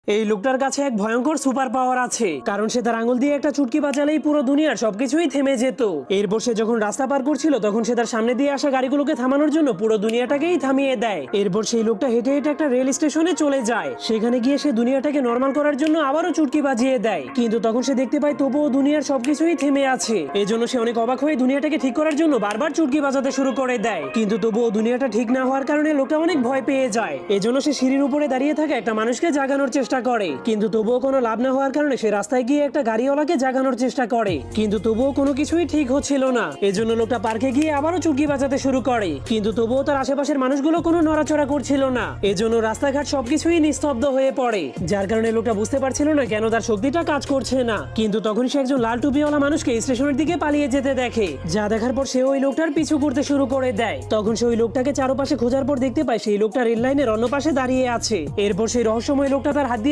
এই লোকটার কাছে এক ভয়ঙ্কর সুপার পাওয়ার আছে, কারণ সে তার আঙুল দিয়ে একটা চুটকি বাজালেই পুরো দুনিয়ার সবকিছুই থেমে যেত। এরপর সে যখন রাস্তা পার করছিল তখন সে তার সামনে দিয়ে আসা গাড়িগুলোকে থামানোর জন্য পুরো দুনিয়াটাকেই থামিয়ে দেয়। এরপর সেই লোকটা হেঁটে হেঁটে একটা রেল স্টেশনে চলে যায়। সেখানে গিয়ে সে দুনিয়াটাকে নর্মাল করার জন্য আবারও চুটকি বাজিয়ে দেয়, কিন্তু তখন সে দেখতে পায় তবুও দুনিয়ার সবকিছুই থেমে আছে। এজন্য সে অনেক অবাক হয়ে দুনিয়াটাকে ঠিক করার জন্য বারবার চুটকি বাজাতে শুরু করে দেয়, কিন্তু তবুও দুনিয়াটা ঠিক না হওয়ার কারণে লোকটা অনেক ভয় পেয়ে যায়। এজন্য সে সিঁড়ির উপরে দাঁড়িয়ে থাকা একটা মানুষকে জাগানোর চেষ্টা করে, কিন্তু তবুও কোনো লাভ না হওয়ার কারণে সে রাস্তায় গিয়ে একটা গাড়িওয়ালাকে জাগানোর চেষ্টা করে, কিন্তু তবুও কোনো কিছুই ঠিক হচ্ছিল না। এজন্য লোকটা পার্কে গিয়ে আবারও চুটকি বাজাতে শুরু করে, কিন্তু তবুও তার আশেপাশের মানুষগুলো কোনো নড়াচড়া করছিল না। এজন্য রাস্তাঘাট সবকিছুই নিস্তব্ধ হয়ে পড়ে, যার কারণে লোকটা বুঝতে পারছিল না কেন তার শক্তিটা কাজ করছে না। কিন্তু তখন সে একজন লাল টুপিওয়ালা মানুষকে স্টেশনের দিকে পালিয়ে যেতে দেখে, যা দেখার পর সে ওই লোকটার পিছু করতে শুরু করে দেয়। তখন সে ওই লোকটাকে চারপাশে খোঁজার পর দেখতে পায় সেই লোকটা রেল লাইনের অন্য পাশে দাঁড়িয়ে আছে। এরপর সেই রহস্যময় লোকটা তার হাত